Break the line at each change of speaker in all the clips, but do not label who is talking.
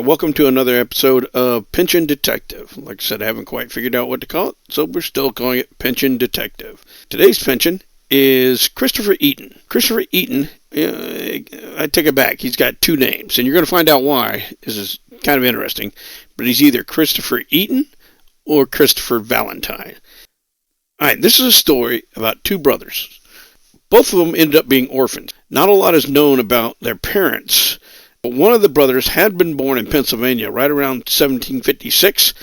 welcome to another episode of Pension Detective. Like I said, I haven't quite figured out what to call it, so we're still calling it Pension Detective. Today's pension is Christopher Eaton. Christopher Eaton, I take it back, he's got two names, and you're going to find out why. This is kind of interesting, but he's either Christopher Eaton or Christopher Valentine. Alright, this is a story about two brothers. Both of them ended up being orphans. Not a lot is known about their parents. One of the brothers had been born in Pennsylvania right around 1756,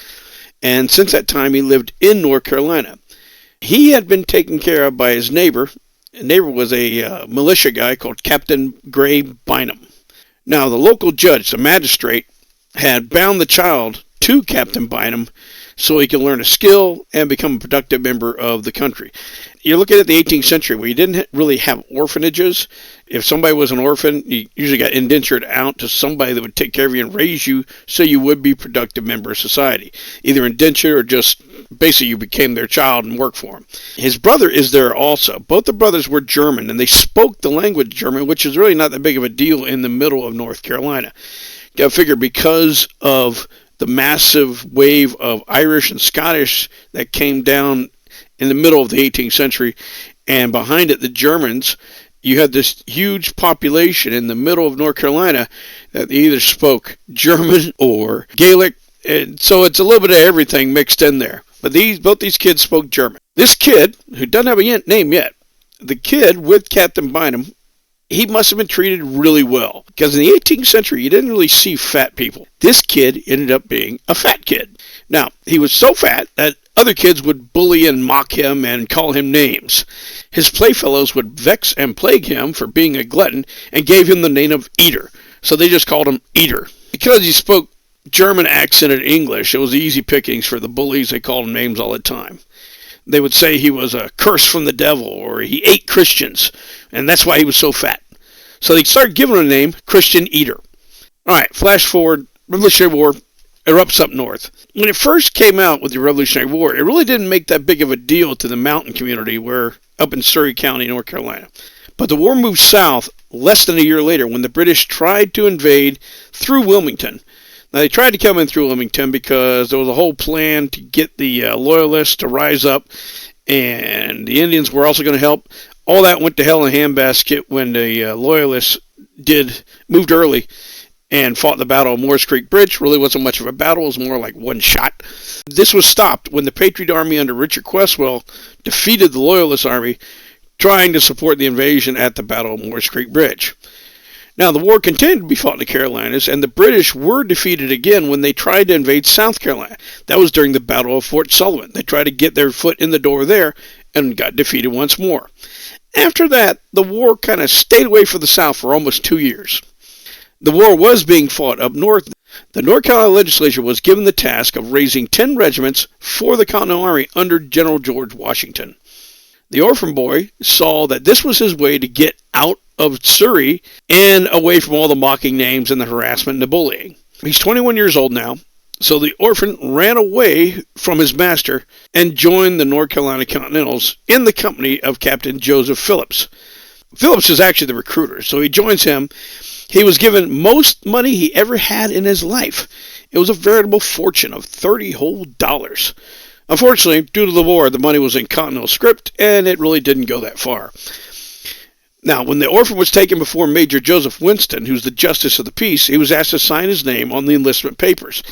and since that time he lived in North Carolina. He had been taken care of by his neighbor. The neighbor was a militia guy called Captain Gray Bynum. Now, the local judge, the magistrate, had bound the child to Captain Bynum so he could learn a skill and become a productive member of the country. You're looking at the 18th century where you didn't really have orphanages. If somebody was an orphan, you usually got indentured out to somebody that would take care of you and raise you so you would be a productive member of society. Either indentured or just basically you became their child and worked for them. His brother is there also. Both the brothers were German and they spoke the language German, which is really not that big of a deal in the middle of North Carolina. You got to figure because of the massive wave of Irish and Scottish that came down in the middle of the 18th century, and behind it the Germans, you had this huge population in the middle of North Carolina that either spoke German or Gaelic, and so it's a little bit of everything mixed in there. But both these kids spoke German. This kid, who doesn't have a name yet, the kid with Captain Bynum, he must have been treated really well. Because in the 18th century, you didn't really see fat people. This kid ended up being a fat kid. Now, he was so fat that other kids would bully and mock him and call him names. His playfellows would vex and plague him for being a glutton and gave him the name of Eater. So they just called him Eater. Because he spoke German accented English, it was easy pickings for the bullies. They called him names all the time. They would say he was a curse from the devil or he ate Christians, and that's why he was so fat. So they started giving him the name Christian Eater. Alright, flash forward, Revolutionary War erupts up north. When it first came out with the Revolutionary War, it really didn't make that big of a deal to the mountain community up in Surry County, North Carolina. But the war moved south less than a year later when the British tried to invade through Wilmington. Now, they tried to come in through Wilmington because there was a whole plan to get the Loyalists to rise up, and the Indians were also going to help. All that went to hell in a handbasket when the Loyalists moved early and fought the Battle of Moores Creek Bridge. Really wasn't much of a battle. It was more like one shot. This was stopped when the Patriot Army under Richard Questwell defeated the Loyalist Army trying to support the invasion at the Battle of Moores Creek Bridge. Now, the war continued to be fought in the Carolinas, and the British were defeated again when they tried to invade South Carolina. That was during the Battle of Fort Sullivan. They tried to get their foot in the door there and got defeated once more. After that, the war kind of stayed away from the South for almost 2 years. The war was being fought up north. The North Carolina legislature was given the task of raising 10 regiments for the Continental Army under General George Washington. The orphan boy saw that this was his way to get out of Surry and away from all the mocking names and the harassment and the bullying. He's 21 years old now, so the orphan ran away from his master and joined the North Carolina Continentals in the company of Captain Joseph Phillips. Phillips is actually the recruiter, so he joins him. He was given most money he ever had in his life. It was a veritable fortune of $30 whole. Unfortunately, due to the war, the money was in Continental script, and it really didn't go that far. Now, when the orphan was taken before Major Joseph Winston, who's the Justice of the Peace, he was asked to sign his name on the enlistment papers.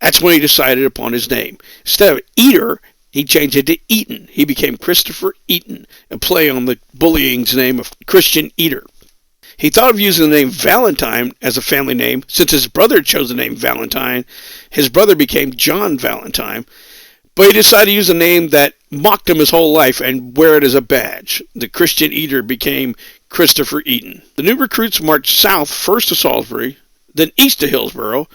That's when he decided upon his name. Instead of Eater, he changed it to Eaton. He became Christopher Eaton, a play on the bullying's name of Christian Eater. He thought of using the name Valentine as a family name. Since his brother chose the name Valentine, his brother became John Valentine. But he decided to use a name that mocked him his whole life and wear it as a badge. The Christian Eater became Christopher Eaton. The new recruits marched south first to Salisbury, then east to Hillsborough.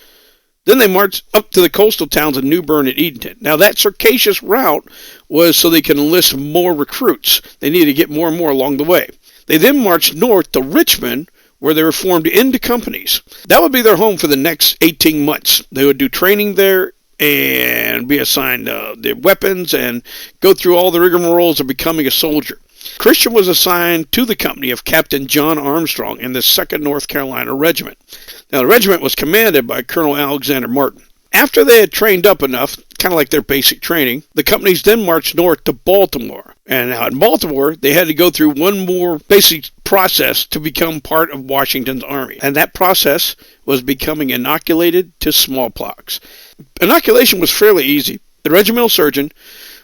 Then they marched up to the coastal towns of New Bern and Edenton. Now that circassious route was so they could enlist more recruits. They needed to get more and more along the way. They then marched north to Richmond, where they were formed into companies. That would be their home for the next 18 months. They would do training there and be assigned their weapons and go through all the rigmaroles of becoming a soldier. Christian was assigned to the company of Captain John Armstrong in the 2nd North Carolina Regiment. Now, the regiment was commanded by Colonel Alexander Martin. After they had trained up enough, kind of like their basic training, the companies then marched north to Baltimore. And out in Baltimore, they had to go through one more basic process to become part of Washington's army. And that process was becoming inoculated to smallpox. Inoculation was fairly easy. The regimental surgeon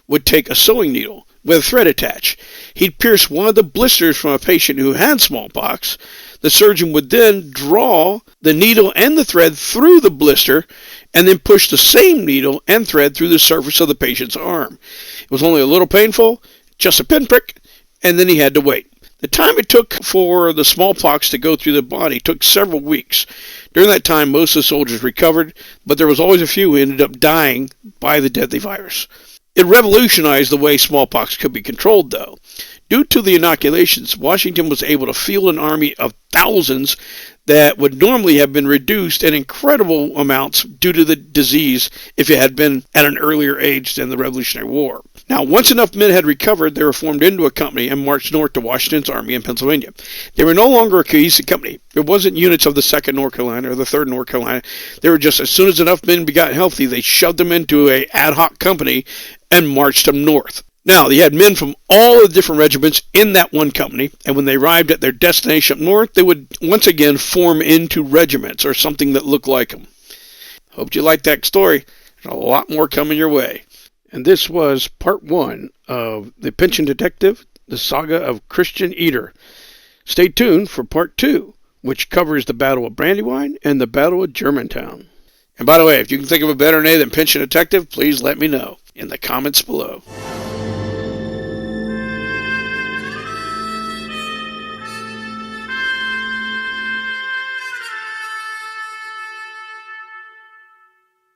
would take a sewing needle with a thread attached. He'd pierce one of the blisters from a patient who had smallpox. The surgeon would then draw the needle and the thread through the blister and then push the same needle and thread through the surface of the patient's arm. It was only a little painful, just a pinprick, and then he had to wait. The time it took for the smallpox to go through the body took several weeks. During that time, most of the soldiers recovered, but there was always a few who ended up dying by the deadly virus. It revolutionized the way smallpox could be controlled, though. Due to the inoculations, Washington was able to field an army of thousands that would normally have been reduced in incredible amounts due to the disease if it had been at an earlier age than the Revolutionary War. Now, once enough men had recovered, they were formed into a company and marched north to Washington's army in Pennsylvania. They were no longer a cohesive company. It wasn't units of the 2nd North Carolina or the 3rd North Carolina. They were just, as soon as enough men got healthy, they shoved them into an ad hoc company and marched them north. Now, they had men from all the different regiments in that one company, and when they arrived at their destination up north, they would once again form into regiments or something that looked like them. Hope you liked that story. There's a lot more coming your way. And this was part 1 of The Pension Detective, the saga of Christian Eater. Stay tuned for part 2, which covers the Battle of Brandywine and the Battle of Germantown. And by the way, if you can think of a better name than Pension Detective, please let me know in the comments below.